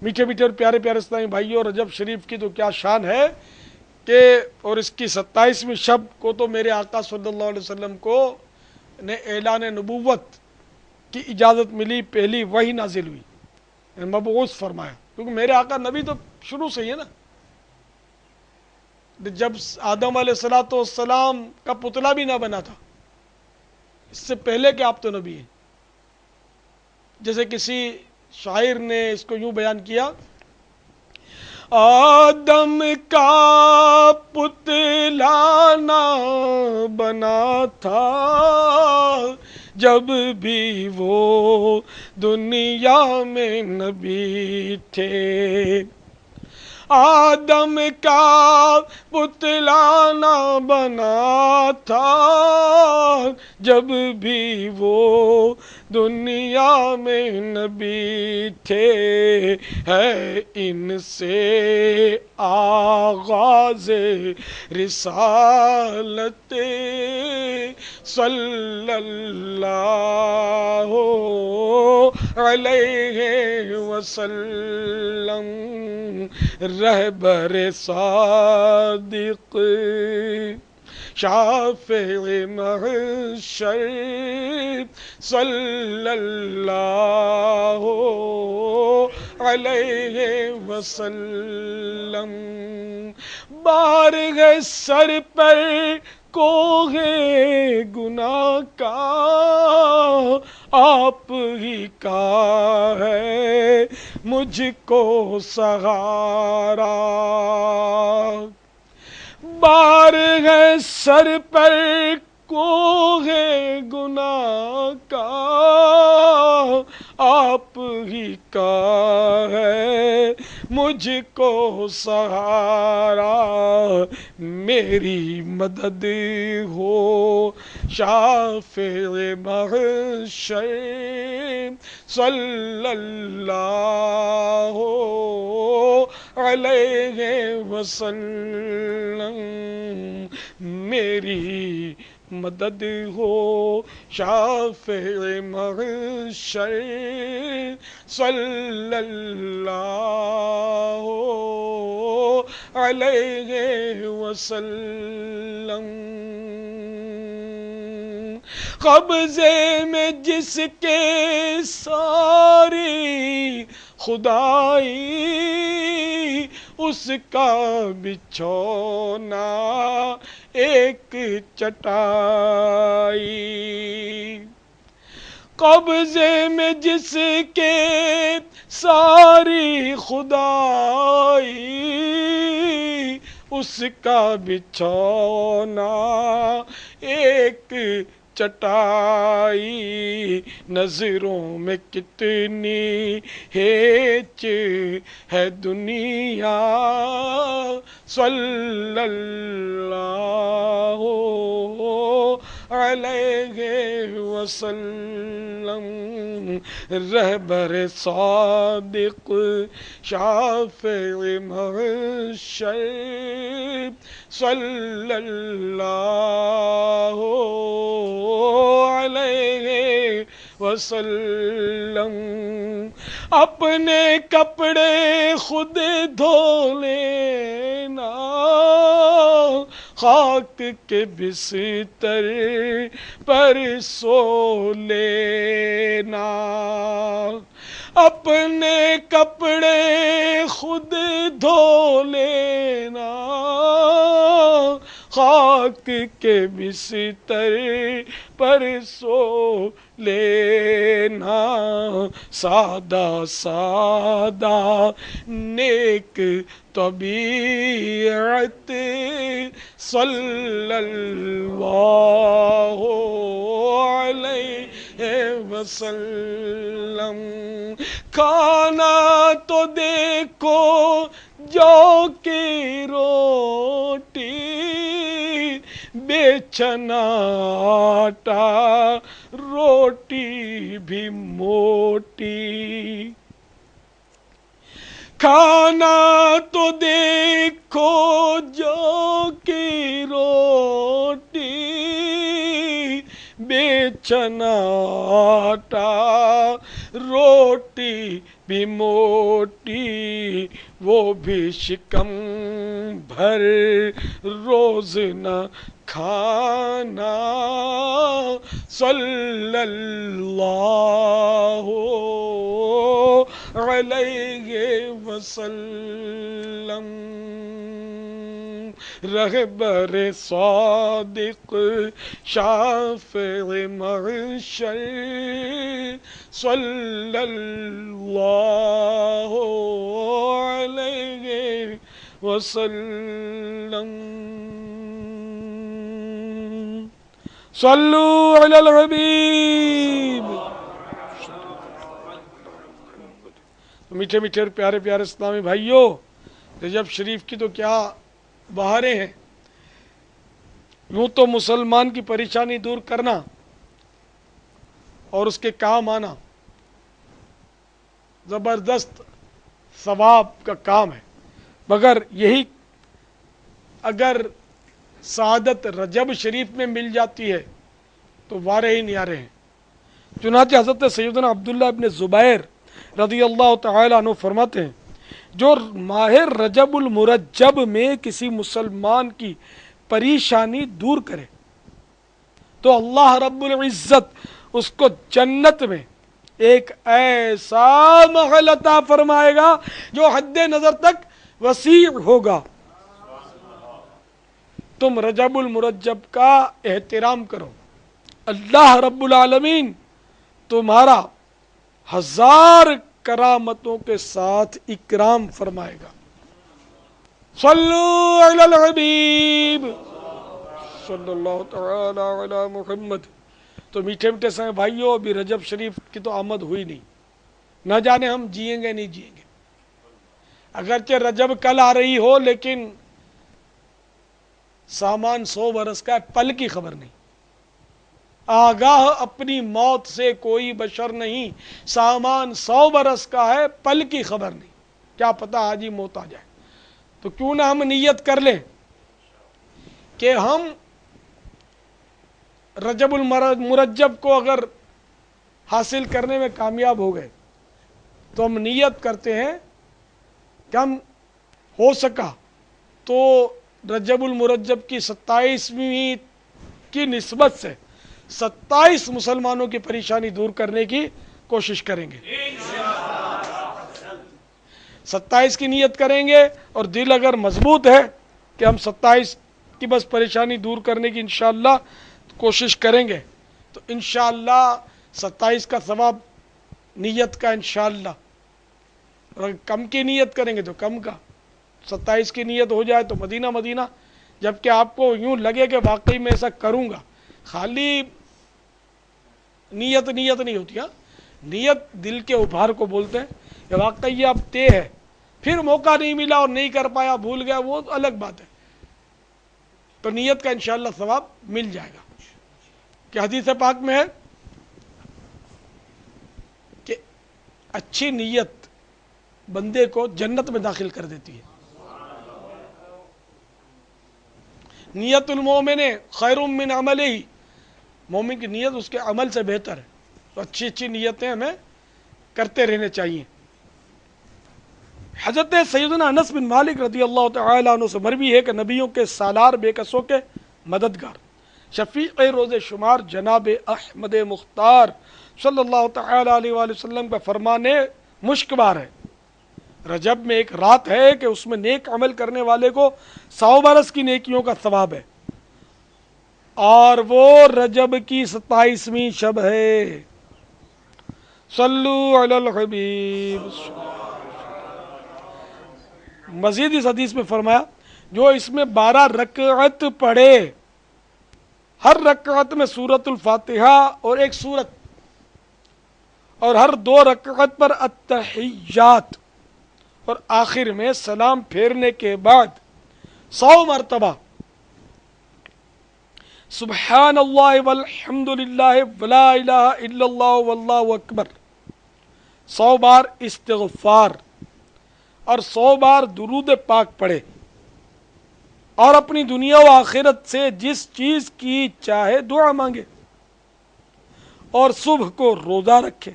میٹھے میٹھے اور پیارے پیارے اسلامی بھائیوں، رجب شریف کی تو کیا شان ہے کہ اور اس کی 27ویں شب کو تو میرے آقا صلی اللہ علیہ وسلم کو نے اعلان نبوت کی اجازت ملی، پہلی وحی نازل ہوئی، یعنی مبعوث فرمایا، کیونکہ میرے آقا نبی تو شروع سے ہی ہے نا۔ جب آدم علیہ الصلوۃ والسلام کا پتلا بھی نہ بنا تھا، اس سے پہلے کہ آپ تو نبی ہیں۔ جیسے کسی شاعر نے اس کو یوں بیان کیا، آدم کا پتلا نہ بنا تھا جب بھی وہ دنیا میں نبی تھے، آدم کا پتلا نہ بنا تھا جب بھی وہ دنیا میں نبی تھے، ہے ان سے آغاز رسالت صلی اللہ علیہ وسلم، رہبر صادق شافع محشر صلی اللہ علیہ وسلم، بارگاہ سر پر کوہ گناہ کا آپ ہی کا ہے مجھ کو سہارا، بارگاہ سر پر کوہ گناہ کا آپ ہی کا ہے مجھ کو سہارا، میری مدد ہو شافع محشر صلی اللہ علیہ وسلم، میری مدد ہو شافع محشر صلی اللہ علیہ وسلم، قبضے میں جس کے ساری خدائی، اس کا بچھونا ایک چٹائی، قبضے میں جس کے ساری خدائی، اس کا بچھونا ایک چٹائی، نظروں میں کتنی ہیچ ہے دنیا صلی اللہ علیہ وسلم، رہبر صادق شافع محشر صلی اللہ علیہ وسلم، اپنے کپڑے خود دھو لینا، خاک کے بستر پر سو لینا، اپنے کپڑے خود دھو لینا، خاک کے بستر پر سو لینا، سادہ سادہ نیک طبیعت صلی اللہ علیہ وسلم، کھانا تو دیکھو جو کی روٹی، بے چنا آٹا روٹی بھی موٹی، کھانا تو دیکھو جو کی روٹی، بے چنا آٹا روٹی بھی موٹی وہ بھی شکم بھر روز نہ کھانا صلی اللہ علیہ وسلم رہبر صادق شافع محشر صلی اللہ علیہ وسلم صلو علی الحبیب. میٹھے میٹھے اور پیارے پیارے اسلامی بھائیوں، رجب شریف کی تو کیا بہاریں ہیں. یوں تو مسلمان کی پریشانی دور کرنا اور اس کے کام آنا زبردست ثواب کا کام ہے، مگر یہی اگر سعادت رجب شریف میں مل جاتی ہے تو وارے ہی نیارے ہیں. چنانچہ حضرت سیدنا عبداللہ ابن زبیر رضی اللہ تعالی عنہ فرماتے ہیں، جو ماہ رجب المرجب میں کسی مسلمان کی پریشانی دور کرے تو اللہ رب العزت اس کو جنت میں ایک ایسا محل عطا فرمائے گا جو حد نظر تک وسیع ہوگا. تم رجب المرجب کا احترام کرو، اللہ رب العالمین تمہارا 1000 کرامتوں کے ساتھ اکرام فرمائے گا. صلو علی الحبیب صلی اللہ تعالی علی محمد. تو میٹھے میٹھے سے بھائیوں، ابھی رجب شریف کی تو آمد ہوئی نہیں، نہ جانے ہم جئیں گے نہیں جئیں گے. اگرچہ رجب کل آ رہی ہو لیکن سامان 100 برس کا ہے، پل کی خبر نہیں. آگاہ اپنی موت سے کوئی بشر نہیں، سامان 100 برس کا ہے، پل کی خبر نہیں، کیا پتہ آج ہی موت آ جائے. تو کیوں نہ ہم نیت کر لیں کہ ہم رجب المرجب کو اگر حاصل کرنے میں کامیاب ہو گئے تو ہم نیت کرتے ہیں کہ ہم ہو سکا تو رجب المرجب کی 27ویں کی نسبت سے 27 مسلمانوں کی پریشانی دور کرنے کی کوشش کریں گے. 27 کی نیت کریں گے اور دل اگر مضبوط ہے کہ ہم 27 کی بس پریشانی دور کرنے کی انشاءاللہ کوشش کریں گے تو انشاءاللہ 27 کا ثواب نیت کا انشاءاللہ. اور کم کی نیت کریں گے تو کم کا. 27 کی نیت ہو جائے تو مدینہ مدینہ، جبکہ آپ کو یوں لگے کہ واقعی میں ایسا کروں گا. خالی نیت نہیں ہوتی، ہاں نیت دل کے ابھار کو بولتے ہیں کہ واقعی یہ اب طے ہے، پھر موقع نہیں ملا اور نہیں کر پایا، بھول گیا، وہ الگ بات ہے. تو نیت کا انشاءاللہ ثواب مل جائے گا. کہ حدیث پاک میں ہے کہ اچھی نیت بندے کو جنت میں داخل کر دیتی ہے. نیت المومن خیر من عملہ، مومن کی نیت اس کے عمل سے بہتر ہے. تو اچھی اچھی نیتیں ہمیں کرتے رہنے چاہیے. حضرت سیدنا انس بن مالک رضی اللہ تعالی عنہ سے مروی ہے کہ نبیوں کے سالار بے کسوں کے مددگار شفیع روز شمار جناب احمد مختار صلی اللہ تعالی علیہ وآلہ وسلم کا فرمان مشک بار ہے، رجب میں ایک رات ہے کہ اس میں نیک عمل کرنے والے کو 100 برس کی نیکیوں کا ثواب ہے، اور وہ رجب کی 27ویں شب ہے. صلو علی الحبیب. مزید اس حدیث میں فرمایا جو اس میں 12 رکعت پڑھے، ہر رکعت میں سورۃ الفاتحہ اور ایک سورت، اور ہر 2 رکعت پر التحیات، اور آخر میں سلام پھیرنے کے بعد 100 مرتبہ سبحان اللہ والحمد للہ ولا الہ الا اللہ واللہ اکبر، 100 بار استغفار اور 100 بار درود پاک پڑھے، اور اپنی دنیا و آخرت سے جس چیز کی چاہے دعا مانگے، اور صبح کو روزہ رکھے.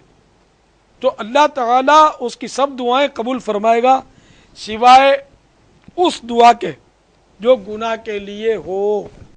تو اللہ تعالیٰ اس کی سب دعائیں قبول فرمائے گا سوائے اس دعا کے جو گناہ کے لیے ہو۔